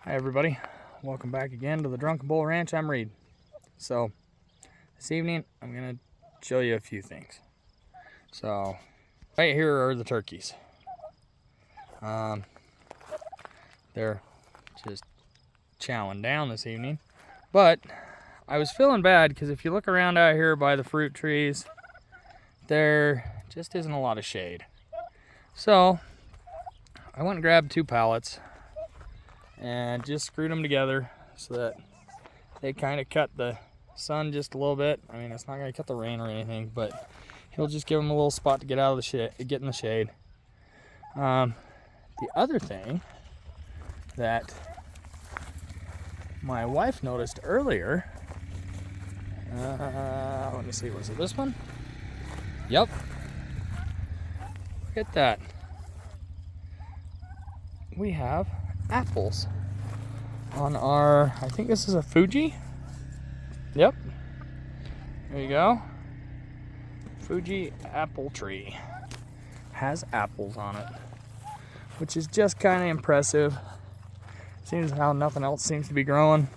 Hi everybody, welcome back again to the Drunken Bull Ranch. I'm Reed. So this evening I'm going to show you a few things. So right here are the turkeys. They're just chowing down this evening. But I was feeling bad because if you look around out here by the fruit trees, there just isn't a lot of shade. So I went and grabbed 2 pallets and just screwed them together so that they kind of cut the sun just a little bit. I mean, it's not going to cut the rain or anything, but he'll just give them a little spot to get out of the shade, get in the shade. The other thing that my wife noticed earlier, let me see, was it this one? Yep. Look at that. We have apples on our, I think this is a Fuji. Yep. There you go. Fuji apple tree. Has apples on it, which is just kind of impressive. Seems how nothing else seems to be growing.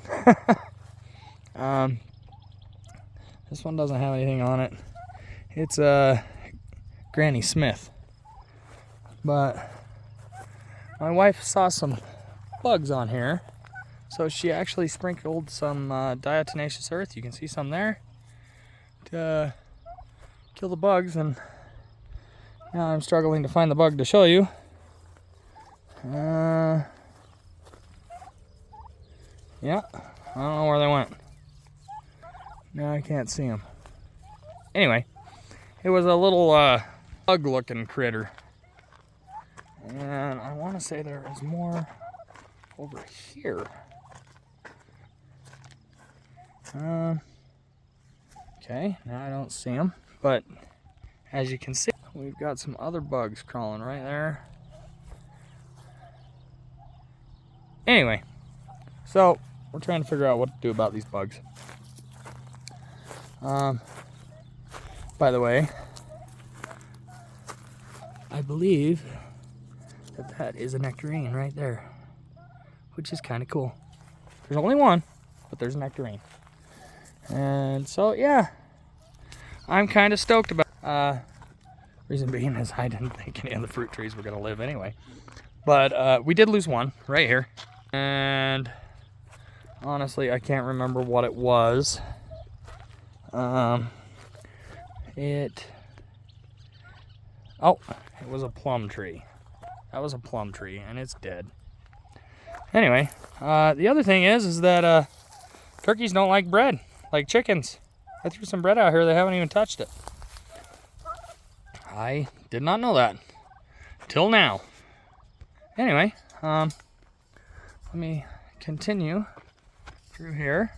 This one doesn't have anything on it. It's a Granny Smith. But my wife saw some bugs on here, so she actually sprinkled some diatomaceous earth. You can see some there to kill the bugs, and now I'm struggling to find the bug to show you. Yeah, I don't know where they went. Now I can't see them. Anyway, it was a little bug-looking critter. And I want to say there is more over here. Okay, now I don't see them. But as you can see, we've got some other bugs crawling right there. Anyway, so we're trying to figure out what to do about these bugs. By the way, I believe that is a nectarine right there, which is kind of cool. There's only one, but there's a nectarine. And so, yeah, I'm kind of stoked about it. Reason being is I didn't think any of the fruit trees were going to live anyway. But we did lose one right here. And honestly, I can't remember what it was. It was a plum tree. That was a plum tree, and it's dead. Anyway, the other thing is that turkeys don't like bread, like chickens. I threw some bread out here, they haven't even touched it. I did not know that till now. Anyway, let me continue through here.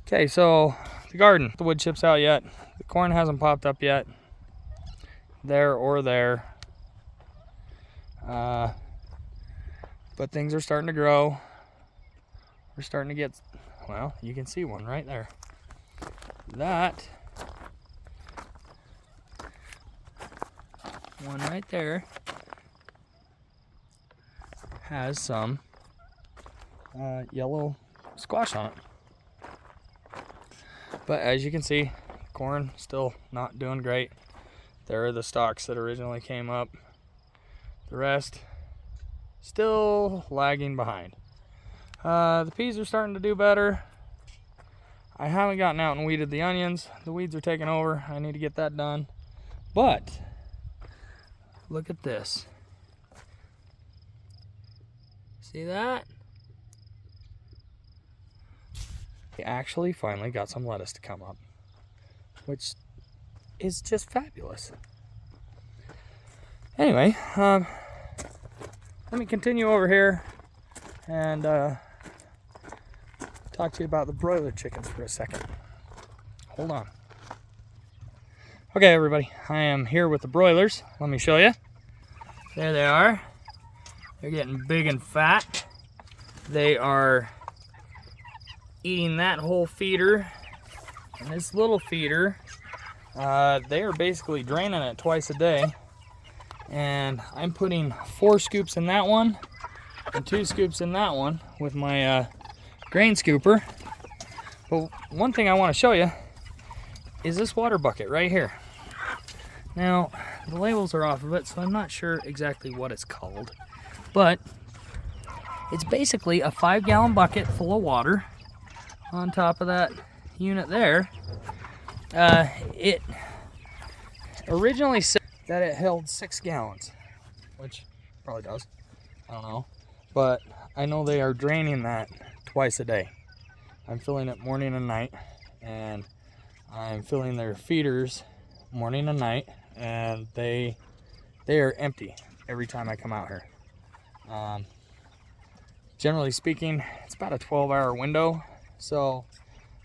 Okay, so the garden, the wood chip's out yet. The corn hasn't popped up yet. There or there. But things are starting to grow. We're starting to get, well, you can see one right there. That one right there has some yellow squash on it. But as you can see, corn still not doing great. There are the stalks that originally came up. The rest still lagging behind. The peas are starting to do better. I haven't gotten out and weeded the onions. The weeds are taking over. I need to get that done. But look at this. See that? We actually finally got some lettuce to come up, which is just fabulous. Anyway, let me continue over here and talk to you about the broiler chickens for a second. Hold on. Okay, everybody, I am here with the broilers. Let me show you. There they are. They're getting big and fat. They are eating that whole feeder. And this little feeder, they are basically draining it twice a day. And I'm putting 4 scoops in that one and 2 scoops in that one with my grain scooper. But one thing I want to show you is this water bucket right here. Now, the labels are off of it, so I'm not sure exactly what it's called. But it's basically a 5-gallon bucket full of water on top of that unit there. It originally said that it held 6 gallons, which probably does. I don't know. But I know they are draining that twice a day. I'm filling it morning and night, and I'm filling their feeders morning and night, and they are empty every time I come out here. Generally speaking, it's about a 12-hour window. So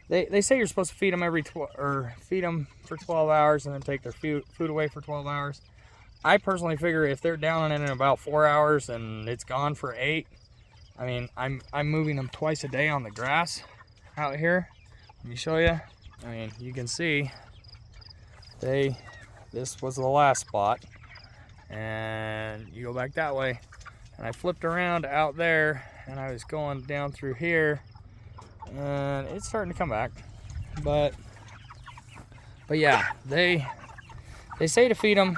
they say you're supposed to feed them feed them for 12 hours and then take their food away for 12 hours. I personally figure if they're down in about 4 hours and it's gone for 8, I mean, I'm moving them twice a day on the grass out here. Let me show you. I mean, you can see this was the last spot, and you go back that way, and I flipped around out there, and I was going down through here, and it's starting to come back. But yeah, they say to feed them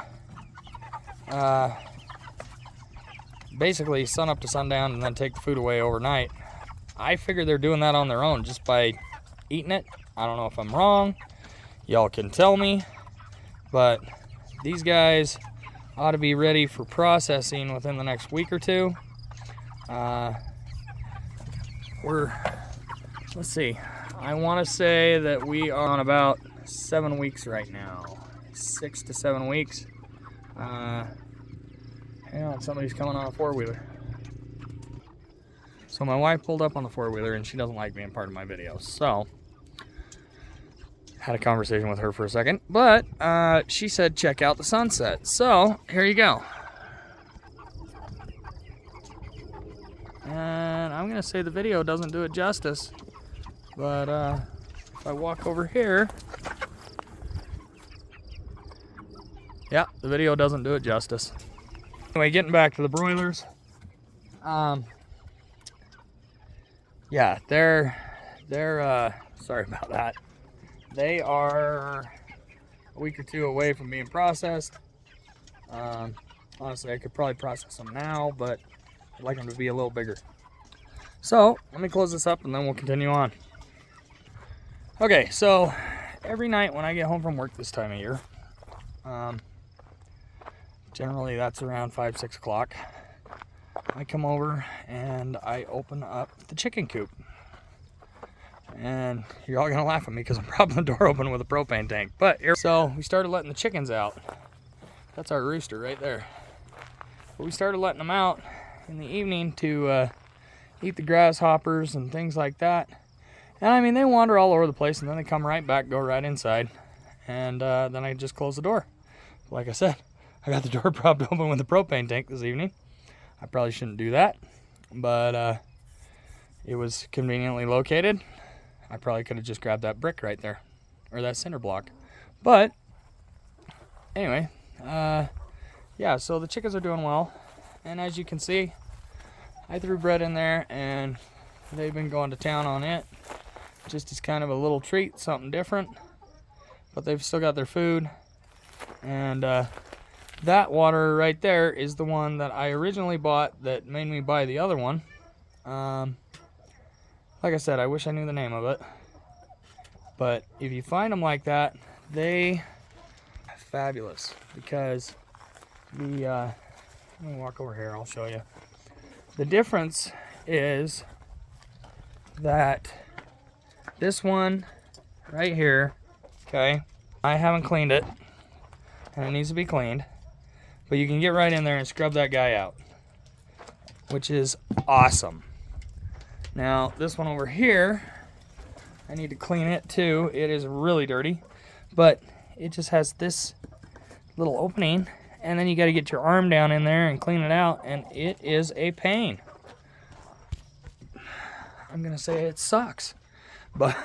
basically sun up to sundown and then take the food away overnight. I figure they're doing that on their own just by eating it. I don't know if I'm wrong. Y'all can tell me. But these guys ought to be ready for processing within the next week or 2. Let's see. I want to say that we are on about 7 weeks right now. 6 to 7 weeks. Hang on, somebody's coming on a 4-wheeler. So my wife pulled up on the 4-wheeler, and she doesn't like being part of my videos. So had a conversation with her for a second, but she said check out the sunset. So here you go. And I'm gonna say the video doesn't do it justice, but if I walk over here, yeah, the video doesn't do it justice. Anyway, getting back to the broilers. Yeah, they're sorry about that. They are a week or 2 away from being processed. Honestly, I could probably process them now, but I'd like them to be a little bigger. So let me close this up and then we'll continue on. Okay, so every night when I get home from work this time of year, generally that's around 5-6 o'clock, I come over and I open up the chicken coop. And you're all gonna laugh at me because I'm propping the door open with a propane tank. But so we started letting the chickens out. That's our rooster right there. But we started letting them out in the evening to eat the grasshoppers and things like that. And I mean, they wander all over the place, and then they come right back, go right inside, and then I just close the door. Like I said, I got the door propped open with a propane tank this evening. I probably shouldn't do that, but it was conveniently located. I probably could have just grabbed that brick right there, or that cinder block. But anyway, yeah, so the chickens are doing well. And as you can see, I threw bread in there, and they've been going to town on it. Just as kind of a little treat, something different. But they've still got their food. And that water right there is the one that I originally bought that made me buy the other one. Like I said, I wish I knew the name of it. But if you find them like that, they are fabulous. Because let me walk over here, I'll show you. The difference is that this one right here, okay, I haven't cleaned it, and it needs to be cleaned. But you can get right in there and scrub that guy out, which is awesome. Now, this one over here, I need to clean it too. It is really dirty, but it just has this little opening, and then you got to get your arm down in there and clean it out, and it is a pain. I'm gonna say it sucks, but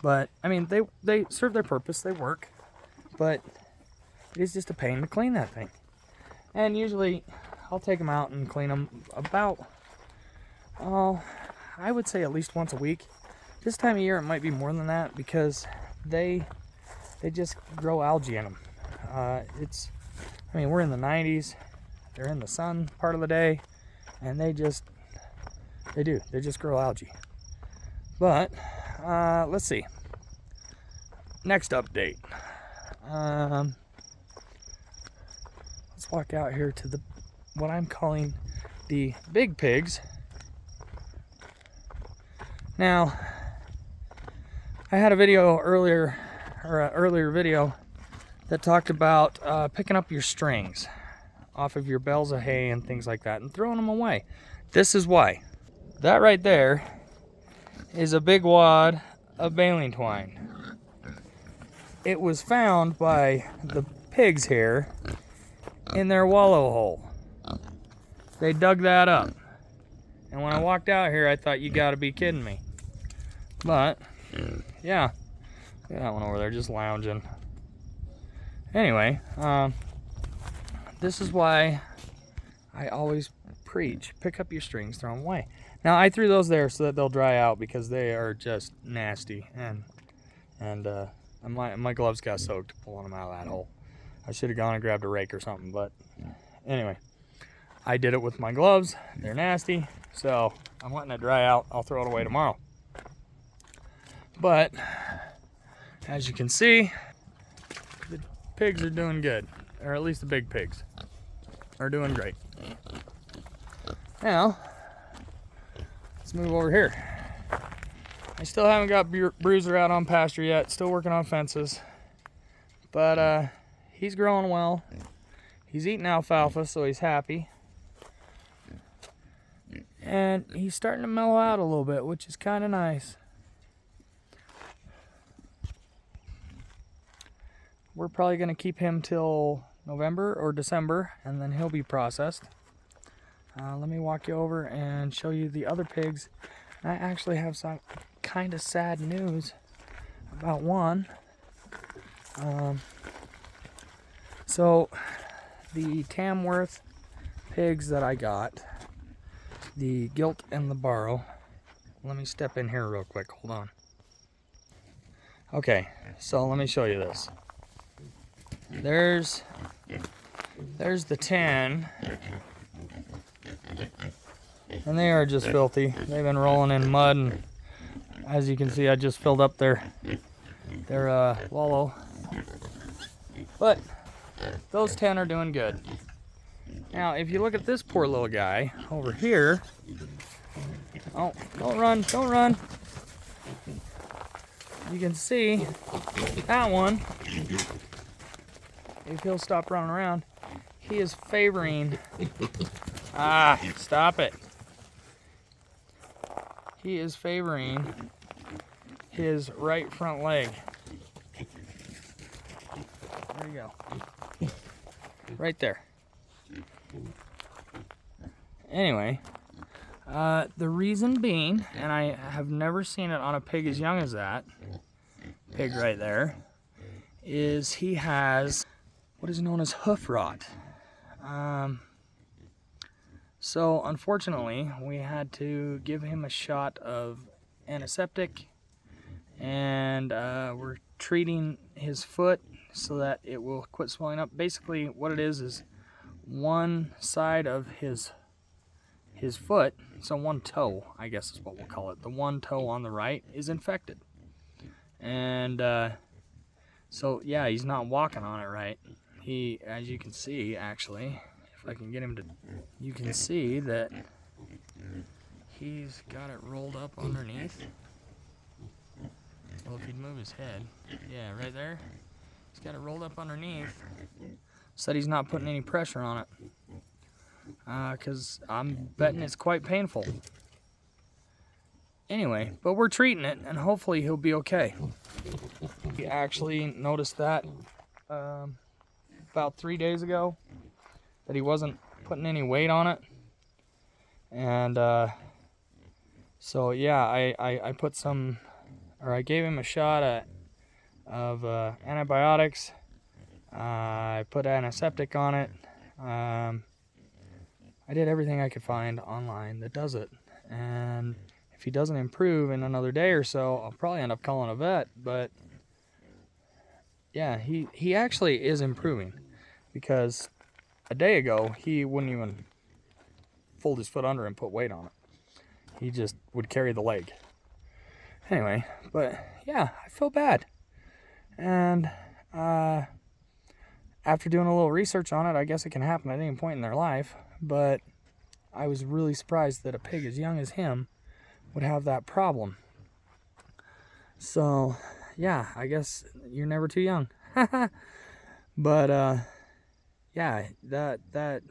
I mean, they serve their purpose, they work, but it is just a pain to clean that thing. And usually I'll take them out and clean them about, oh, I would say at least once a week. This time of year it might be more than that because they just grow algae in them. I mean, we're in the 90s. They're in the sun part of the day, and they just grow algae. But let's see. Next update. Let's walk out here to what I'm calling the big pigs. Now, I had a video earlier, or an earlier video that talked about picking up your strings off of your bales of hay and things like that and throwing them away. This is why. That right there is a big wad of baling twine. It was found by the pigs here in their wallow hole. They dug that up. And when I walked out here, I thought, you gotta be kidding me. But, yeah. Look at that one over there just lounging. Anyway, this is why I always preach, pick up your strings, throw them away. Now, I threw those there so that they'll dry out because they are just nasty. And my gloves got soaked pulling them out of that hole. I should have gone and grabbed a rake or something, but anyway. I did it with my gloves. They're nasty, so I'm letting it dry out. I'll throw it away tomorrow. But as you can see, the pigs are doing good, or at least the big pigs are doing great. Now, let's move over here. I still haven't got Bruiser out on pasture yet. Still working on fences, but he's growing well. He's eating alfalfa, so he's happy. And he's starting to mellow out a little bit, which is kind of nice. We're probably going to keep him till November or December, and then he'll be processed. Let me walk you over and show you the other pigs. I actually have some kind of sad news about one. So the Tamworth pigs that I got, the Gilt and the Barrow. Let me step in here real quick, hold on. Okay, so let me show you this. There's the 10, and they are just filthy. They've been rolling in mud, and as you can see, I just filled up their wallow. But those 10 are doing good. Now, if you look at this poor little guy over here, oh, don't run, don't run. You can see that one, if he'll stop running around, he is favoring, stop it. He is favoring his right front leg. There you go. Right there. Anyway, the reason being, and I have never seen it on a pig as young as that pig right there, is he has what is known as hoof rot. So unfortunately, we had to give him a shot of antiseptic, and we're treating his foot so that it will quit swelling up. Basically, what it is one side of his foot, so one toe, I guess is what we'll call it. The one toe on the right is infected. And so yeah, he's not walking on it right. He, as you can see, actually, if I can get him to, you can see that he's got it rolled up underneath. Well, if he'd move his head, yeah, right there. He's got it rolled up underneath so that he's not putting any pressure on it. Because I'm betting it's quite painful. Anyway, but we're treating it, and hopefully he'll be okay. We actually noticed that about 3 days ago, that he wasn't putting any weight on it. And so yeah, I put some, or I gave him a shot of antibiotics. I put antiseptic on it. I did everything I could find online that does it. And if he doesn't improve in another day or so, I'll probably end up calling a vet. But yeah, he actually is improving, because a day ago he wouldn't even fold his foot under and put weight on it. He just would carry the leg. Anyway, but yeah, I feel bad. And after doing a little research on it, I guess it can happen at any point in their life. But I was really surprised that a pig as young as him would have that problem. So yeah, I guess you're never too young. But yeah, that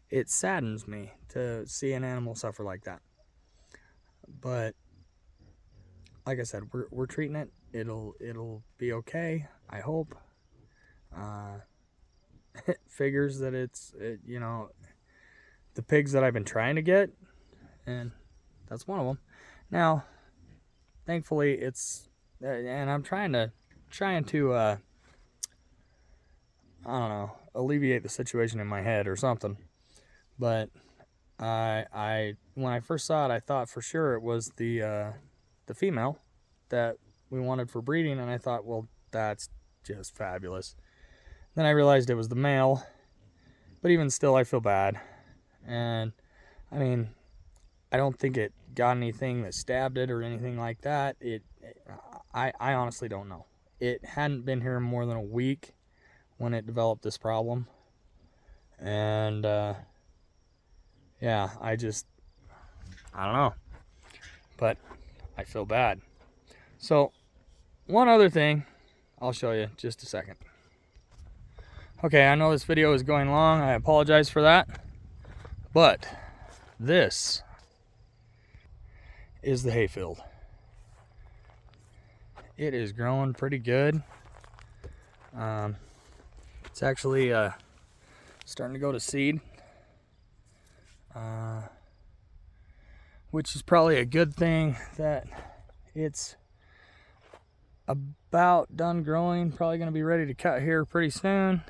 it saddens me to see an animal suffer like that. But like I said, we're treating it. It'll be okay, I hope. It figures that it's you know, the pigs that I've been trying to get, and that's one of them. Now, thankfully, it's and I'm trying to I don't know, alleviate the situation in my head or something. But I when I first saw it, I thought for sure it was the female that we wanted for breeding, and I thought, well, that's just fabulous. Then I realized it was the male, but even still, I feel bad. And I mean, I don't think it got anything that stabbed it or anything like that. I honestly don't know. It hadn't been here more than a week when it developed this problem. And yeah, I don't know. But I feel bad. So one other thing, I'll show you just a second. Okay, I know this video is going long. I apologize for that. But this is the hayfield. It is growing pretty good. It's actually starting to go to seed, which is probably a good thing that it's about done growing. Probably going to be ready to cut here pretty soon.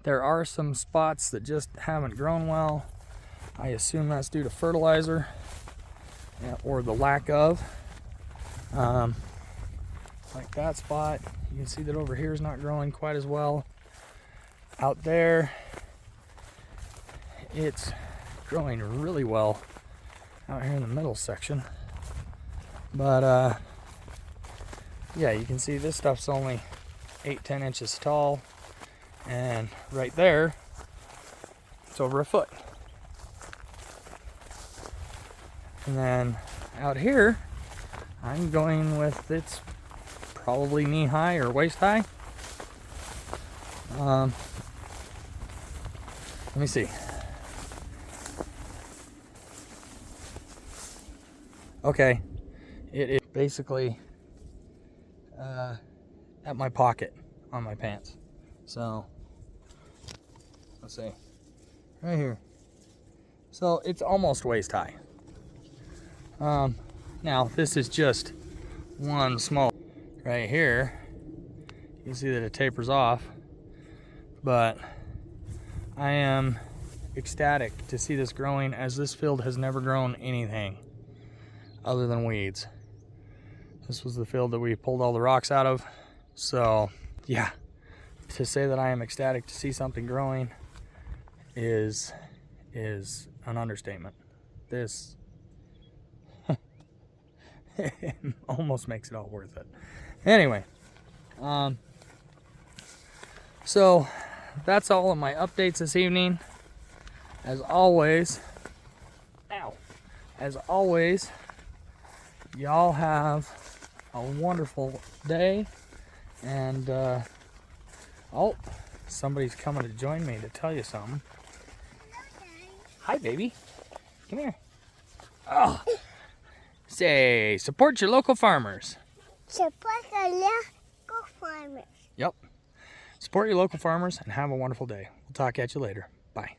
There are some spots that just haven't grown well. I assume that's due to fertilizer or the lack of. Like that spot, you can see that over here is not growing quite as well. Out there, it's growing really well out here in the middle section. But yeah, you can see this stuff's only 8-10 inches tall, and right there it's over a foot. And then out here I'm going with, it's probably knee high or waist high. Let me see. Okay, it is basically at my pocket on my pants. So let's see, right here. So it's almost waist high. Now this is just one small. Right here, you can see that it tapers off, but I am ecstatic to see this growing, as this field has never grown anything other than weeds. This was the field that we pulled all the rocks out of. So yeah, to say that I am ecstatic to see something growing is an understatement. This it almost makes it all worth it. Anyway, so that's all of my updates this evening. As always, y'all have a wonderful day. And oh, somebody's coming to join me to tell you something. Hi, baby. Come here. Oh, say, support your local farmers. Support our local farmers. Yep. Support your local farmers and have a wonderful day. We'll talk at you later. Bye.